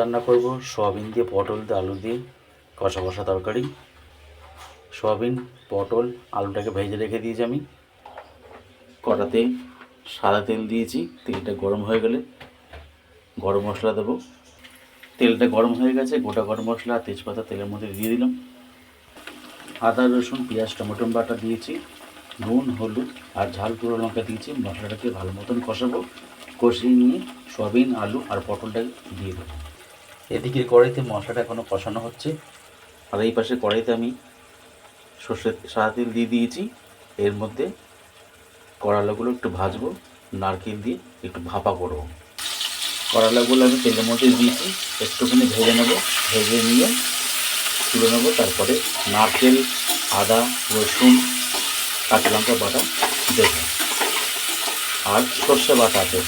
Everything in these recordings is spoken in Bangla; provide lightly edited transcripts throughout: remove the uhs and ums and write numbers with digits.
রান্না করব সয়াবিন দিয়ে পটল দিয়ে আলু দিয়ে কষা কষা তরকারি। সয়াবিন পটল আলুটাকে ভেজে রেখে দিয়েছি আমি। কড়াতে সাদা তেল দিয়েছি, তেলটা গরম হয়ে গেলে গরম মশলা দেবো। তেলটা গরম হয়ে গেছে, গোটা গরম মশলা আর তেজপাতা তেলের মধ্যে দিয়ে দিলাম। আদা রসুন পেঁয়াজ টমেটো বাটা দিয়েছি, নুন হলুদ আর ঝাল গুঁড়ো লঙ্কা দিয়েছি। মশলাটাকে ভালো মতন কষাবো, কষিয়ে নিয়ে সয়াবিন আলু আর পটলটা দিয়ে দেবো। এদিকে কড়াইতে মশলাটা এখনও কষানো হচ্ছে, আর এই পাশে কড়াইতে আমি সর্ষের সাদা তেল দিয়ে দিয়েছি। এর মধ্যে করলাগুলো একটু ভাজবো, নারকেল দিয়ে একটু ভাপা করবো। করলাগুলো আমি তেলের মধ্যে দিয়েছি, একটুখানি ভেজে নেবো, ভেজে নিয়ে তুলে নেবো। তারপরে নারকেল আদা রসুন কাঁচা লঙ্কা বাটা দেবো, আর সর্ষে বাটা আছে।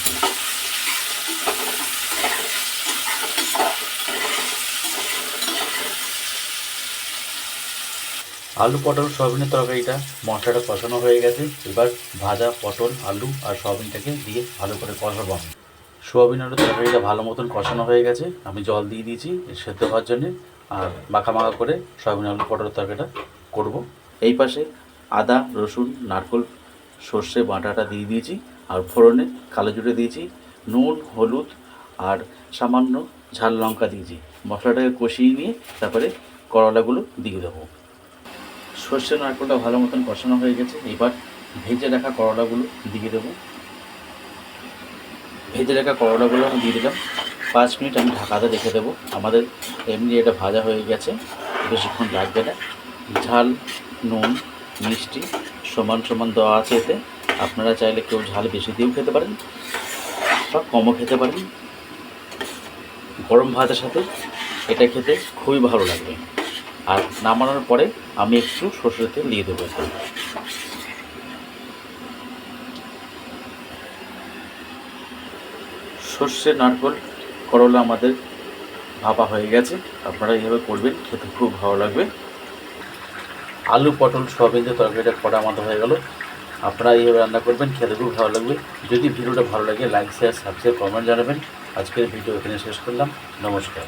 আলু পটল সয়াবিনের তরকারিটা মশলাটা কষানো হয়ে গেছে। এবার ভাজা পটল আলু আর সয়াবিনটাকে দিয়ে ভালো করে কষাবো আমি। সয়াবিন আলু তরকারিটা ভালো মতন কষানো হয়ে গেছে, আমি জল দিয়ে দিয়েছি সেদ্ধ হওয়ার জন্যে। আর মাখা মাখা করে সয়াবিন আলু পটল তরকারিটা করব। এই পাশে আদা রসুন নারকেল সর্ষে বাটাটা দিয়ে দিয়েছি, আর ফোড়নে কালো জিরে দিয়েছি, নুন হলুদ আর সামান্য ঝাল লঙ্কা দিয়েছি। মশলাটাকে কষিয়ে নিয়ে তারপরে করলাগুলো দিয়ে দেবো। সর্ষে নারকেলটা ভালো মতন কষানো হয়ে গেছে, এবার ভেজে রাখা করলাগুলো দিয়ে দেবো। ভেজে রাখা করলাগুলো আমি দিয়ে দিলাম। 5 মিনিট আমি ঢাকাতে রেখে দেবো। আমাদের এমনি এটা ভাজা হয়ে গেছে, বেশিক্ষণ লাগবে না। ঝাল নুন মিষ্টি সমান সমান দেওয়া আছে এতে। আপনারা চাইলে কেউ ঝাল বেশি দিয়েও খেতে পারেন বা কমও খেতে পারেন। গরম ভাতের সাথে এটা খেতে খুবই ভালো লাগবে। আর নামানোর পরে আমি একটু সরষের তেল দিয়ে দেবো। সর্ষে নারকেল করলা আমাদের ভাপা হয়ে গেছে। আপনারা এইভাবে করবেন, খেতে খুব ভালো লাগবে। আলু পটল সয়াবিন দিয়ে তরকারিটা করা আমাদের হয়ে গেল। আপনারা এইভাবে রান্না করবেন, খেতে খুব ভালো লাগবে। যদি ভিডিওটা ভালো লাগে লাইক শেয়ার সাবস্ক্রাইব কমেন্ট জানাবেন। আজকের ভিডিও এখানে শেষ করলাম। নমস্কার।